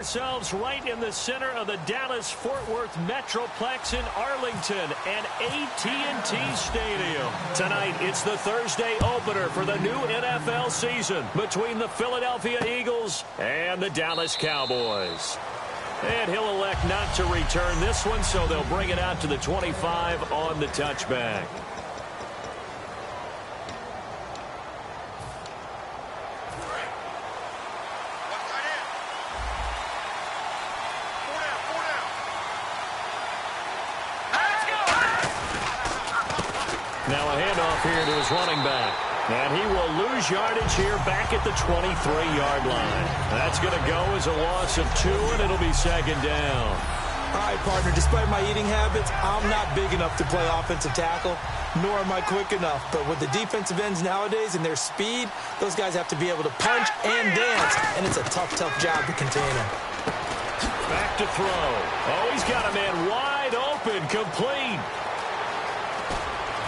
Ourselves right in the center of the Dallas-Fort Worth Metroplex in Arlington and AT&T Stadium. Tonight, it's the Thursday opener for the new NFL season between the Philadelphia Eagles and the Dallas Cowboys. And he'll elect not to return this one, so they'll bring it out to the 25 on the touchback. Now a handoff here to his running back. And he will lose yardage here back at the 23-yard line. That's going to go as a loss of 2, and it'll be second down. All right, partner, despite my eating habits, I'm not big enough to play offensive tackle, nor am I quick enough. But with the defensive ends nowadays and their speed, those guys have to be able to punch and dance, and it's a tough, tough job to contain them. Back to throw. Oh, he's got a man wide open, complete.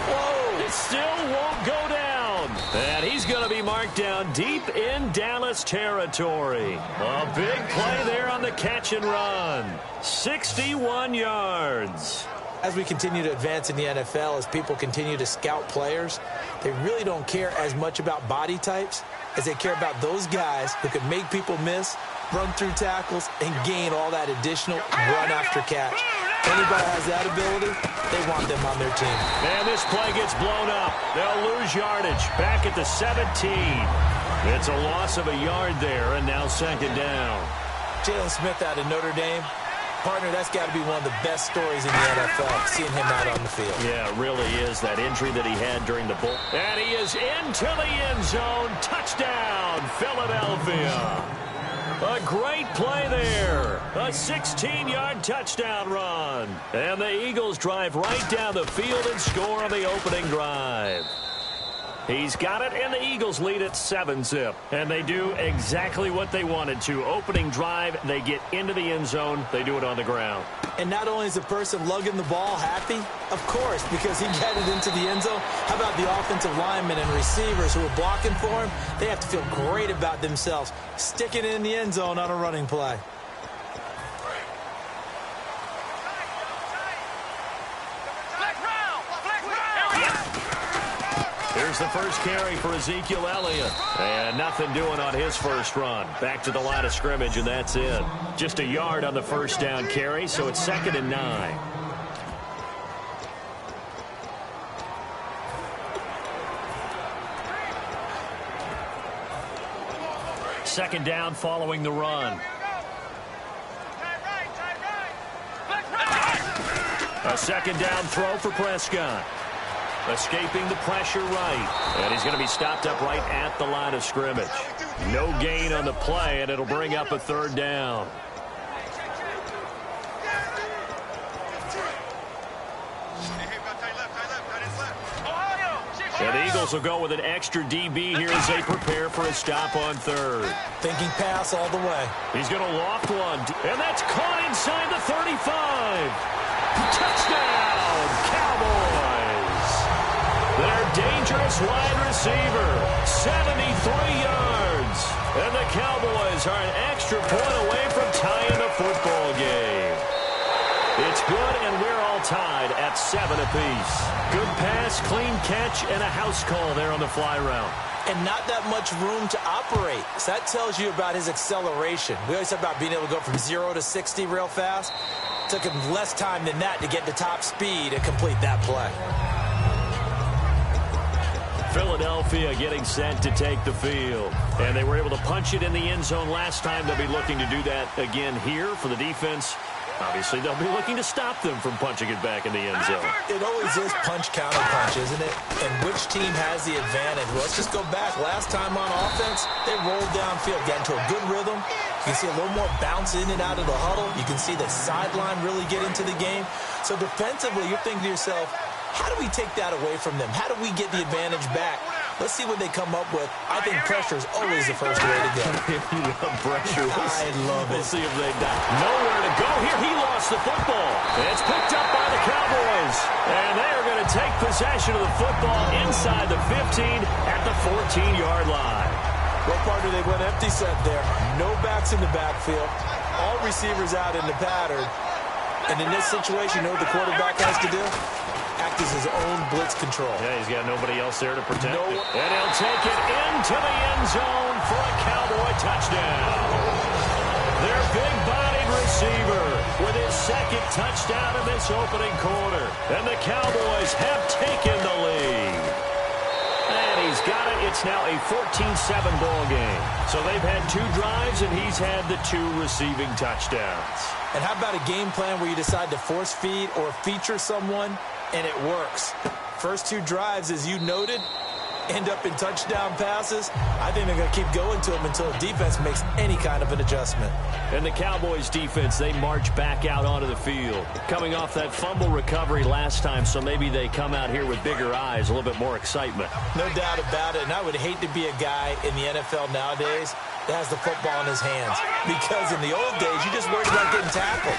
Whoa, it still won't go down. And he's going to be marked down deep in Dallas territory. A big play there on the catch and run. 61 yards. As we continue to advance in the NFL, as people continue to scout players, they really don't care as much about body types as they care about those guys who can make people miss, run through tackles, and gain all that additional run after catch. If anybody has that ability, they want them on their team. And this play gets blown up. They'll lose yardage back at the 17. It's a loss of a yard there, and now second down. Jalen Smith out of Notre Dame. Partner, that's got to be one of the best stories in the NFL, seeing him out on the field. Yeah, it really is, that injury that he had during the bowl. And he is into the end zone. Touchdown, Philadelphia. A great play there. A 16-yard touchdown run. And the Eagles drive right down the field and score on the opening drive. He's got it, and the Eagles lead at 7-zip. And they do exactly what they wanted to. Opening drive, they get into the end zone. They do it on the ground. And not only is the person lugging the ball happy, of course, because he got it into the end zone. How about the offensive linemen and receivers who are blocking for him? They have to feel great about themselves, sticking it in the end zone on a running play. Here's the first carry for Ezekiel Elliott. And nothing doing on his first run. Back to the line of scrimmage, and that's it. Just a yard on the first down carry, so it's 2nd and 9. Second down following the run. A second down throw for Prescott. Escaping the pressure right. And he's going to be stopped up right at the line of scrimmage. No gain on the play, and it'll bring up a third down. And the Eagles will go with an extra DB here as they prepare for a stop on third. Thinking pass all the way. He's going to loft one, and that's caught inside the 35. Touchdown, Cowboys. Their dangerous wide receiver, 73 yards. And the Cowboys are an extra point away from tying the football game. It's good, and we're all tied at 7 apiece. Good pass, clean catch, and a house call there on the fly route. And not that much room to operate. So that tells you about his acceleration. We always talk about being able to go from 0 to 60 real fast. It took him less time than that to get to top speed and complete that play. Philadelphia getting set to take the field. And they were able to punch it in the end zone last time. They'll be looking to do that again here for the defense. Obviously, they'll be looking to stop them from punching it back in the end zone. It always is punch-counter-punch, isn't it? And which team has the advantage? Well, let's just go back. Last time on offense, they rolled downfield, got into a good rhythm. You can see a little more bounce in and out of the huddle. You can see the sideline really get into the game. So defensively, you're thinking to yourself, how do we take that away from them? How do we get the advantage back? Let's see what they come up with. I think pressure is always the first way to go. You love pressure. I love it. We'll see if they die. Nowhere to go here. He lost the football. It's picked up by the Cowboys. And they are going to take possession of the football inside the 15 at the 14-yard line. Well, partner, they went empty set there. No backs in the backfield. all receivers out in the pattern. And in this situation, you know what the quarterback has to do? Act as his own blitz control. Yeah, he's got nobody else there to protect it. And he'll take it into the end zone for a Cowboy touchdown. Their big-bodied receiver with his second touchdown in this opening quarter. And the Cowboys have taken the lead. And he's got it. It's now a 14-7 ball game. So they've had 2 drives, and he's had the 2 receiving touchdowns. And how about a game plan where you decide to force feed or feature someone, and it works? First 2 drives, as you noted, end up in touchdown passes. I think they're going to keep going to them until the defense makes any kind of an adjustment. And the Cowboys defense, they march back out onto the field. Coming off that fumble recovery last time, so maybe they come out here with bigger eyes, a little bit more excitement. No doubt about it, and I would hate to be a guy in the NFL nowadays that has the football in his hands. Because in the old days, you just worried about getting tackled.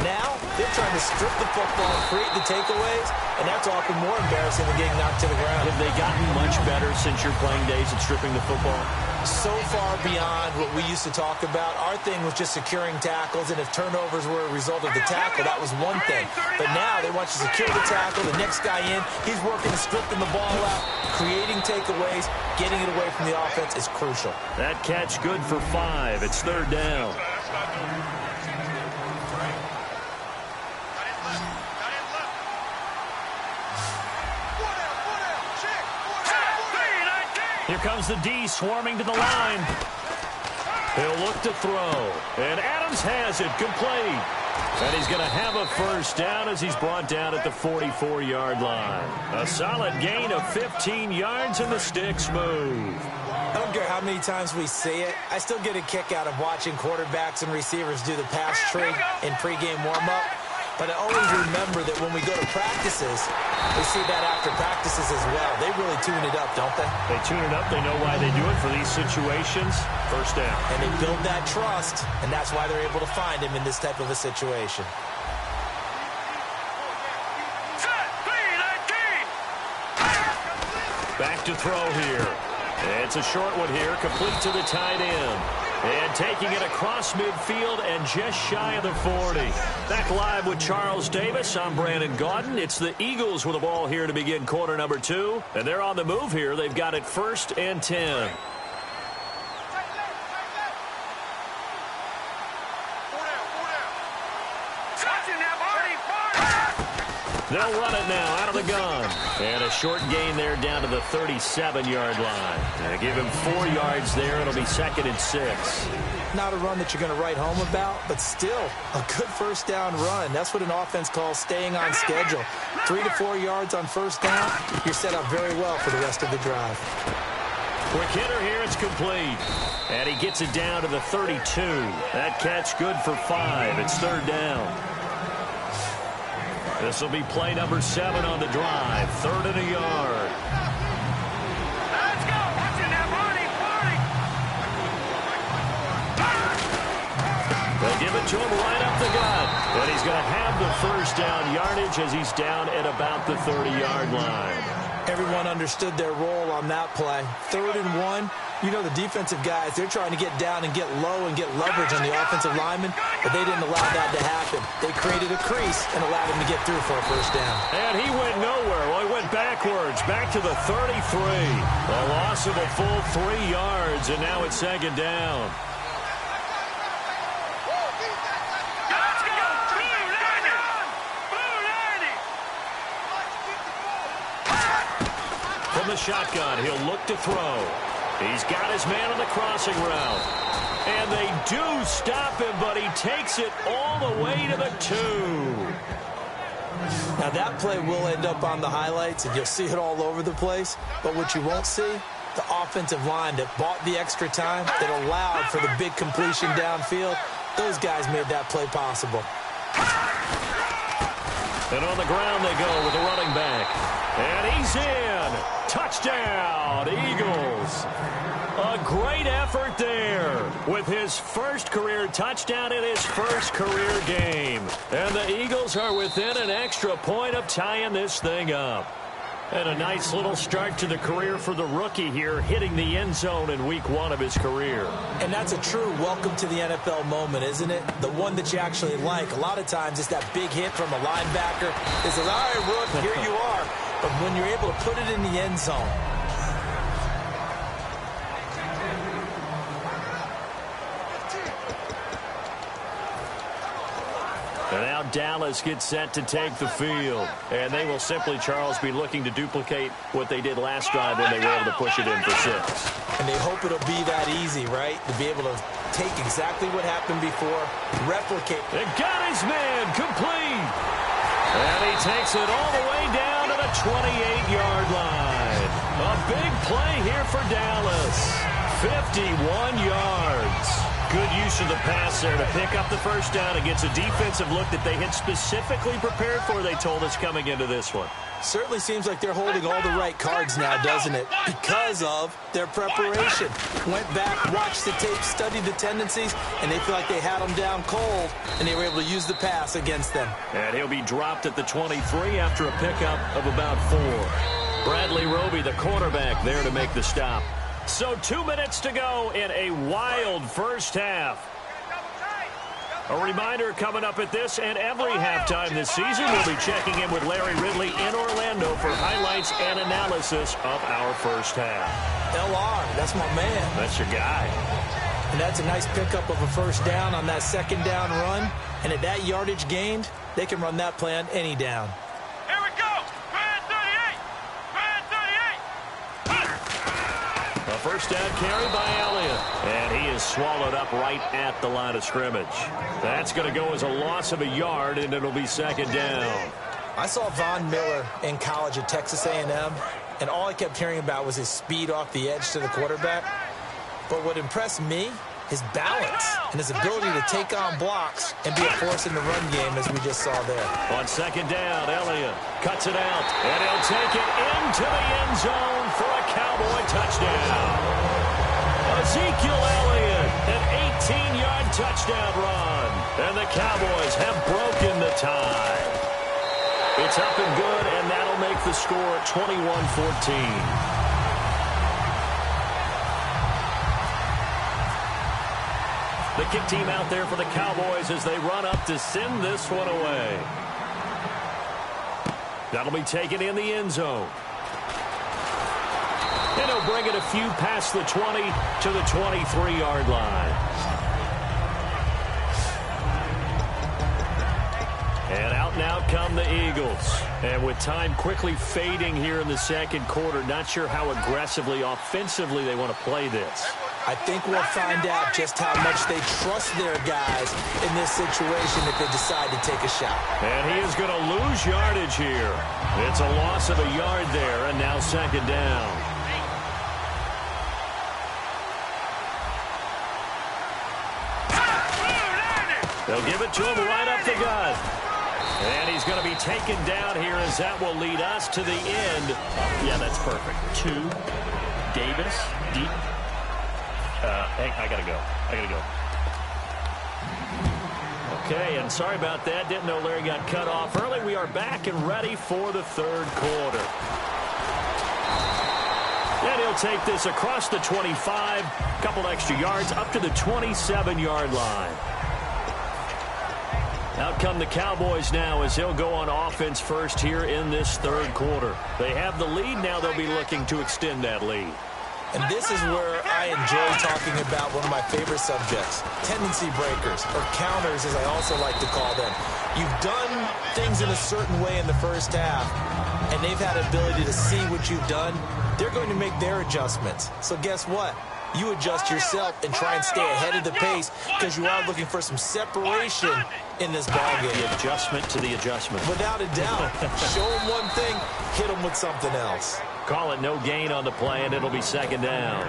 Now, they're trying to strip the football, create the takeaways, and that's often more embarrassing than getting knocked to the ground. Have they gotten much better since your playing days at stripping the football? So far beyond what we used to talk about. Our thing was just securing tackles, and if turnovers were a result of the tackle, that was one thing. But now they want you to secure the tackle, the next guy in, he's working to stripping the ball out, creating takeaways, getting it away from the offense is crucial. That catch good for 5. It's 3rd down. Here comes the D swarming to the line. He'll look to throw. And Adams has it complete. And he's going to have a first down as he's brought down at the 44-yard line. A solid gain of 15 yards and the sticks move. I don't care how many times we see it. I still get a kick out of watching quarterbacks and receivers do the pass tree in pregame warm-up. But I always remember that when we go to practices, we see that after practices as well. They really tune it up, don't they? They tune it up. They know why they do it for these situations. First down. And they build that trust, and that's why they're able to find him in this type of a situation. Back to throw here. It's a short one here, complete to the tight end. And taking it across midfield and just shy of the 40. Back live with Charles Davis. I'm Brandon Gaudin. It's the Eagles with the ball here to begin quarter number 2. And they're on the move here. They've got it 1st and 10. They'll run it now out of the gun. And a short gain there down to the 37-yard line. And give him 4 yards there. It'll be 2nd and 6. Not a run that you're going to write home about, but still a good first down run. That's what an offense calls staying on schedule. 3 to 4 yards on first down. You're set up very well for the rest of the drive. Quick hitter here. It's complete. And he gets it down to the 32. That catch good for 5. It's 3rd down. This will be play number 7 on the drive. 3rd and a yard. Let's go. Watching that money. They'll give it to him right up the gut. And he's going to have the first down yardage as he's down at about the 30-yard line. Everyone understood their role on that play. 3rd and 1. You know the defensive guys, they're trying to get down and get low and get leverage on the offensive lineman, but they didn't allow that to happen. They created a crease and allowed him to get through for a first down. And he went nowhere. Well, he went backwards, back to the 33. A loss of a full 3 yards, and now it's 2nd down. From the shotgun, he'll look to throw. He's got his man on the crossing route. And they do stop him, but he takes it all the way to the 2. Now that play will end up on the highlights, and you'll see it all over the place. But what you won't see, the offensive line that bought the extra time, that allowed for the big completion downfield, those guys made that play possible. And on the ground they go with the running back. And he's in. Touchdown, Eagles. A great effort there with his first career touchdown in his first career game. And the Eagles are within an extra point of tying this thing up. And a nice little start to the career for the rookie here, hitting the end zone in week 1 of his career. And that's a true welcome to the NFL moment, isn't it? The one that you actually like. A lot of times it's that big hit from a linebacker. It says, all right, Rook, here you are. But when you're able to put it in the end zone. And now Dallas gets set to take the field. And they will simply, Charles, be looking to duplicate what they did last drive when they were able to push it in for 6. And they hope it'll be that easy, right? To be able to take exactly what happened before, replicate. And got his man complete. And he takes it all the way down to the 28-yard line. A big play here for Dallas. 51 yards. Good use of the pass there to pick up the first down against a defensive look that they had specifically prepared for, they told us, coming into this one. Certainly seems like they're holding all the right cards now, doesn't it? Because of their preparation. Went back, watched the tape, studied the tendencies, and they feel like they had them down cold, and they were able to use the pass against them. And he'll be dropped at the 23 after a pickup of about 4. Bradley Roby, the quarterback, there to make the stop. So 2 minutes to go in a wild first half. A reminder coming up at this and every halftime this season, we'll be checking in with Larry Ridley in Orlando for highlights and analysis of our first half. LR, that's my man. That's your guy. And that's a nice pickup of a first down on that second down run. And at that yardage gained, they can run that play on any down. Here we go. Brad 38. Brad 38. A first down carry by Elliott. And he is swallowed up right at the line of scrimmage. That's going to go as a loss of a yard, and it'll be second down. I saw Von Miller in college at Texas A&M, and all I kept hearing about was his speed off the edge to the quarterback. But what impressed me, his balance and his ability to take on blocks and be a force in the run game, as we just saw there. On second down, Elliott cuts it out, and he'll take it into the end zone for a Cowboy touchdown. Ezekiel Elliott, an 18-yard touchdown run, and the Cowboys have broken the tie. It's up and good, and that'll make the score 21-14. The kick team out there for the Cowboys as they run up to send this one away. That'll be taken in the end zone. And he'll bring it a few past the 20 to the 23-yard line. And out and out come the Eagles. And with time quickly fading here in the second quarter, not sure how aggressively, offensively they want to play this. I think we'll find out just how much they trust their guys in this situation if they decide to take a shot. And he is going to lose yardage here. It's a loss of a yard there, and now second down. They'll give it to him right up the gut. And he's going to be taken down here as that will lead us to the end. Yeah, that's perfect. 2, Davis, deep. Hey, I got to go. Okay, and sorry about that. Didn't know Larry got cut off early. We are back and ready for the third quarter. And he'll take this across the 25, couple extra yards, up to the 27-yard line. Out come the Cowboys now as they'll go on offense first here in this third quarter. They have the lead now. They'll be looking to extend that lead. And this is where I enjoy talking about one of my favorite subjects, tendency breakers, or counters as I also like to call them. You've done things in a certain way in the first half, and they've had the ability to see what you've done. They're going to make their adjustments. So guess what? You adjust yourself and try and stay ahead of the pace because you are looking for some separation in this ballgame. The adjustment to the adjustment. Without a doubt. Show them one thing, hit them with something else. Call it no gain on the play, and it'll be second down.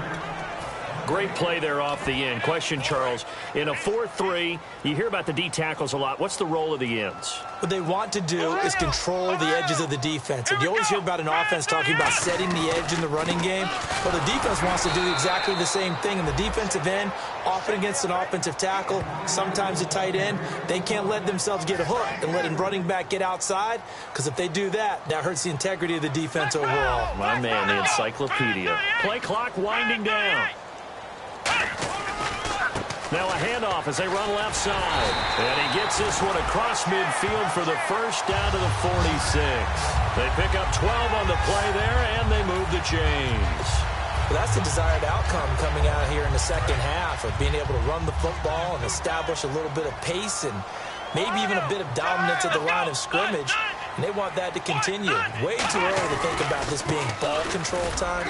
Great play there off the end. Question, Charles, in a 4-3, you hear about the D tackles a lot. What's the role of the ends? What they want to do is control the edges of the defense. And you always hear about an offense talking about setting the edge in the running game. Well, the defense wants to do exactly the same thing. And the defensive end, often against an offensive tackle, sometimes a tight end, they can't let themselves get hooked and let a running back get outside, because if they do that, that hurts the integrity of the defense overall. My man, the encyclopedia. Play clock winding down. Now a handoff as they run left side. And he gets this one across midfield for the first down to the 46. They pick up 12 on the play there, and they move the chains. Well, that's the desired outcome coming out here in the second half, of being able to run the football and establish a little bit of pace and maybe even a bit of dominance at the line of scrimmage. And they want that to continue. Way too early to think about this being ball control time.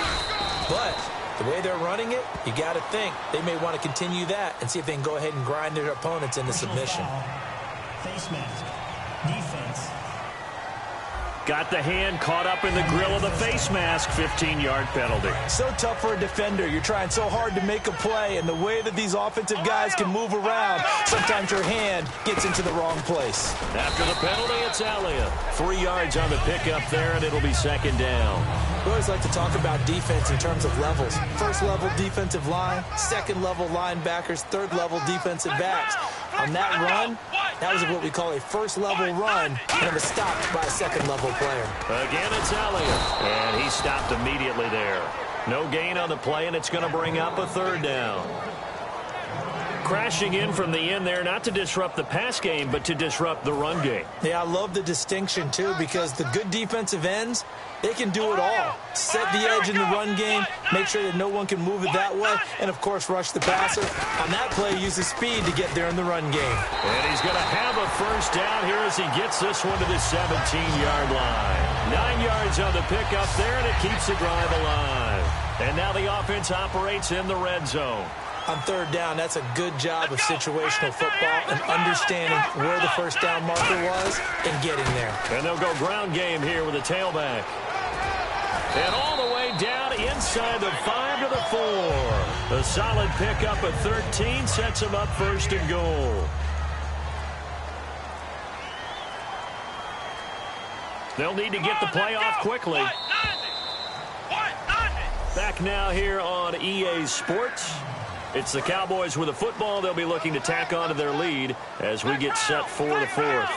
But the way they're running it, you got to think they may want to continue that and see if they can go ahead and grind their opponents into submission. Face mask. Defense. Got the hand caught up in the grill of the face mask. 15-yard penalty. So tough for a defender. You're trying so hard to make a play, and the way that these offensive guys can move around, sometimes your hand gets into the wrong place. After the penalty, it's Elliott. 3 yards on the pickup there, and it'll be second down. We always like to talk about defense in terms of levels. First-level defensive line, second-level linebackers, third-level defensive backs. On that run, that was what we call a first-level run, and it was stopped by a second-level player. Again, it's Elliott, and he stopped immediately there. No gain on the play, and it's going to bring up a third down. Crashing in from the end there, not to disrupt the pass game, but to disrupt the run game. Yeah, I love the distinction, too, because the good defensive ends, they can do it all. Set the edge in the run game, make sure that no one can move it that way, and, of course, rush the passer. On that play, use the speed to get there in the run game. And he's going to have a first down here as he gets this one to the 17-yard line. 9 yards on the pickup there, and it keeps the drive alive. And now the offense operates in the red zone. On third down, that's a good job of situational football and understanding where the first down marker was and getting there. And they'll go ground game here with a tailback. And all the way down inside the 5 to the 4. A solid pickup at 13 sets him up first and goal. They'll need to get the play off quickly. Back now here on EA Sports. It's the Cowboys with the football. They'll be looking to tack on to their lead as we get set for the fourth.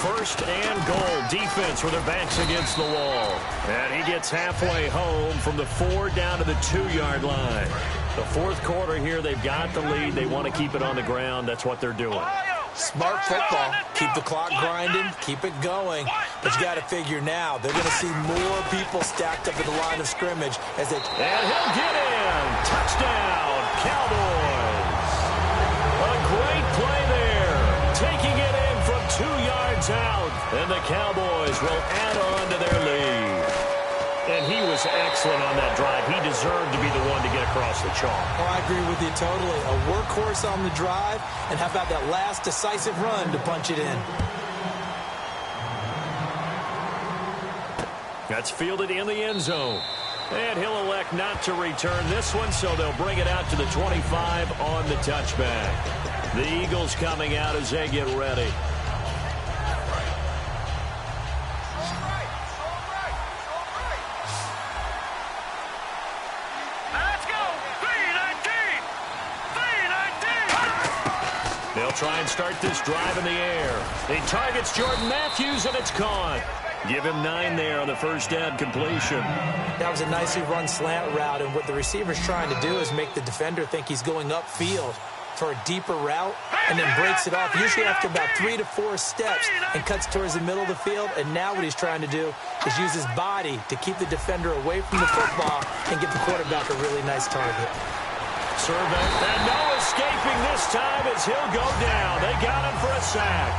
First and goal. Defense with their backs against the wall. And he gets halfway home from the 4 down to the 2-yard line. The fourth quarter here, they've got the lead. They want to keep it on the ground. That's what they're doing. Smart football. Keep the clock grinding. Keep it going. But you got to figure now, they're going to see more people stacked up at the line of scrimmage as they... And he'll get in. Touchdown, Cowboys. A great play there. Taking it in from 2 yards out. And the Cowboys will add on to their lead. And he was excellent on that drive. He deserved to be the one to get across the chalk. Oh, I agree with you totally. A workhorse on the drive, and how about that last decisive run to punch it in? That's fielded in the end zone. And he'll elect not to return this one, so they'll bring it out to the 25 on the touchback. The Eagles coming out as they get ready. Try and start this drive in the air. He targets Jordan Matthews, and it's caught. Give him 9 there on the first down completion. That was a nicely run slant route, and what the receiver's trying to do is make the defender think he's going upfield for a deeper route, and then breaks it off, usually after about 3 to 4 steps, and cuts towards the middle of the field. And now what he's trying to do is use his body to keep the defender away from the football and get the quarterback a really nice target. Survey, and no escaping this time as he'll go down. They got him for a sack.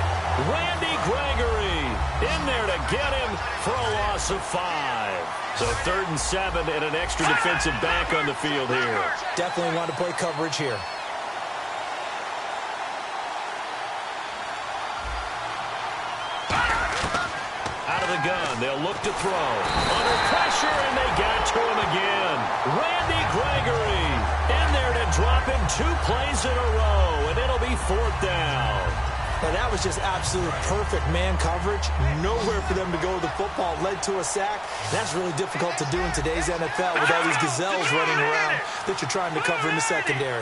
Randy Gregory in there to get him for a loss of 5. So 3rd and 7 and an extra defensive back on the field here. Definitely want to play coverage here. Out of the gun, they'll look to throw. Under pressure, and they got to him again. Randy Gregory in drop him 2 plays in a row, and it'll be 4th down. And that was just absolute perfect man coverage. Nowhere for them to go with the football. Led to a sack. That's really difficult to do in today's NFL with all these gazelles running around that you're trying to cover in the secondary.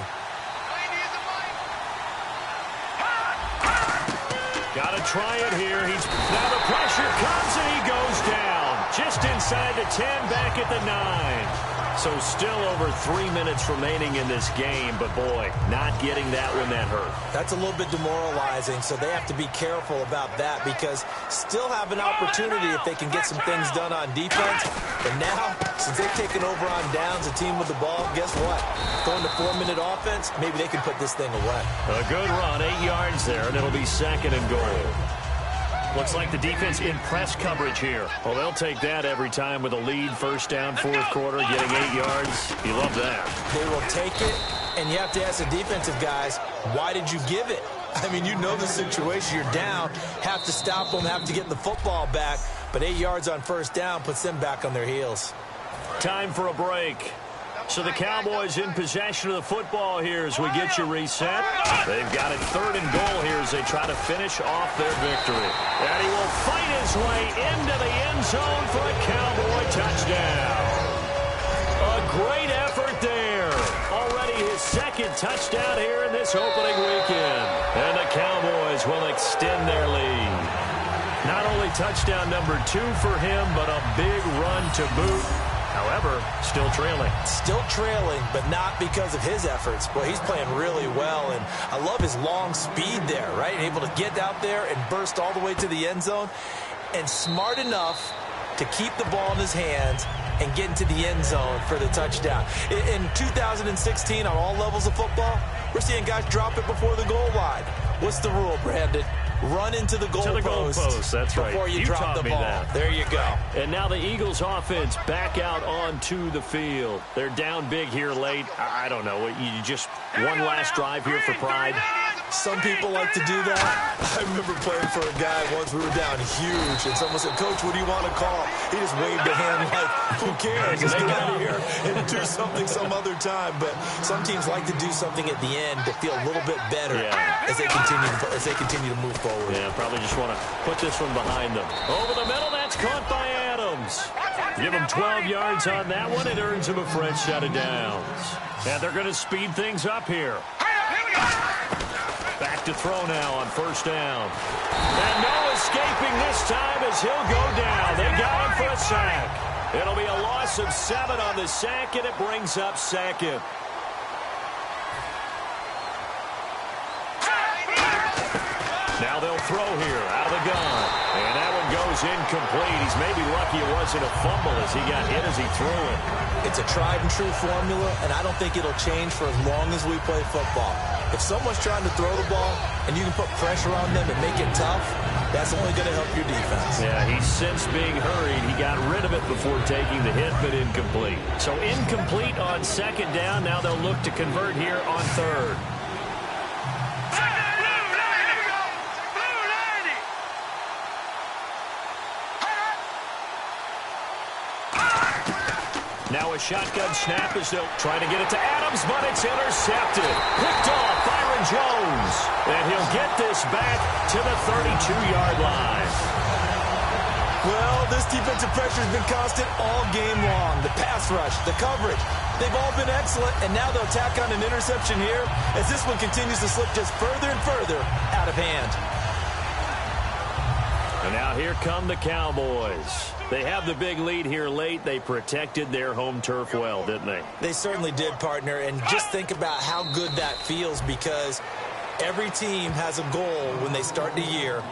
Got to try it here. Now the pressure comes, and he goes down. Just inside the 10, back at the 9. So still over 3 minutes remaining in this game, but boy, not getting that one that hurt. That's a little bit demoralizing, so they have to be careful about that because still have an opportunity if they can get some things done on defense. But now, since they've taken over on downs, a team with the ball, guess what? Going to 4-minute offense, maybe they can put this thing away. A good run, 8 yards there, and it'll be 2nd and goal. Looks like the defense in press coverage here. Well, they'll take that every time with a lead. 1st down, 4th quarter, getting 8 yards. You love that. They will take it, and you have to ask the defensive guys, why did you give it? I mean, you know the situation. You're down, have to stop them, have to get the football back. But 8 yards on 1st down puts them back on their heels. Time for a break. So the Cowboys in possession of the football here as we get you reset. They've got it 3rd and goal here as they try to finish off their victory. And he will fight his way into the end zone for a Cowboy touchdown. A great effort there. Already his 2nd touchdown here in this opening weekend. And the Cowboys will extend their lead. Not only touchdown number 2 for him, but a big run to boot. However, still trailing. Still trailing, but not because of his efforts. Boy, he's playing really well, and I love his long speed there, right? Able to get out there and burst all the way to the end zone, and smart enough to keep the ball in his hands and get into the end zone for the touchdown. In 2016, on all levels of football, we're seeing guys drop it before the goal line. What's the rule, Brandon? Run into the goalpost. That's right. Before you drop the ball. That. There you go. And now the Eagles offense back out onto the field. They're down big here late. I don't know. You just one last drive here for pride. Some people like to do that. I remember playing for a guy once. We were down huge, and someone said, "Coach, what do you want to call?" He just waved a hand like, "Who cares? Just get out of here and do something some other time." But some teams like to do something at the end to feel a little bit better as they continue to move forward. Yeah, probably just want to put this one behind them. Over the middle, that's caught by Adams. Give him 12 yards on that one. It earns him a fresh set of downs. And they're going to speed things up here. Back to throw now on 1st down. And no escaping this time as he'll go down. They got him for a sack. It'll be a loss of 7 on the sack, and it brings up 2nd. Now they'll throw here out of the gun. And that one goes incomplete. He's maybe lucky it wasn't a fumble as he got hit as he threw it. It's a tried and true formula, and I don't think it'll change for as long as we play football. If someone's trying to throw the ball and you can put pressure on them and make it tough, that's only going to help your defense. Yeah, he's since being hurried. He got rid of it before taking the hit, but incomplete. So incomplete on 2nd down. Now they'll look to convert here on 3rd. Now a shotgun snap as they'll try to get it to Adams, but it's intercepted. Picked off Byron Jones. And he'll get this back to the 32-yard line. Well, this defensive pressure has been constant all game long. The pass rush, the coverage, they've all been excellent, and now they'll tack on an interception here as this one continues to slip just further and further out of hand. And now here come the Cowboys. They have the big lead here late. They protected their home turf well, didn't they? They certainly did, partner. And just think about how good that feels because every team has a goal when they start the year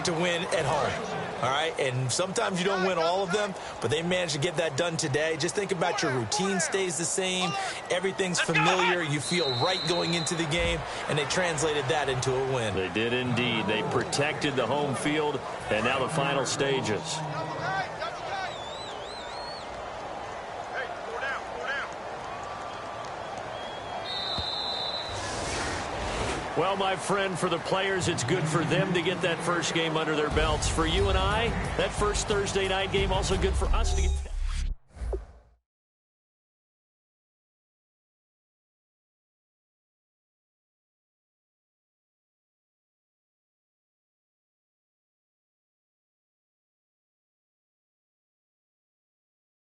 to win at home. All right, and sometimes you don't win all of them, but they managed to get that done today. Just think about your routine stays the same. Everything's familiar. You feel right going into the game, and they translated that into a win. They did indeed. They protected the home field, and now the final stages. Well, my friend, for the players, it's good for them to get that first game under their belts. For you and I, that first Thursday night game also good for us to get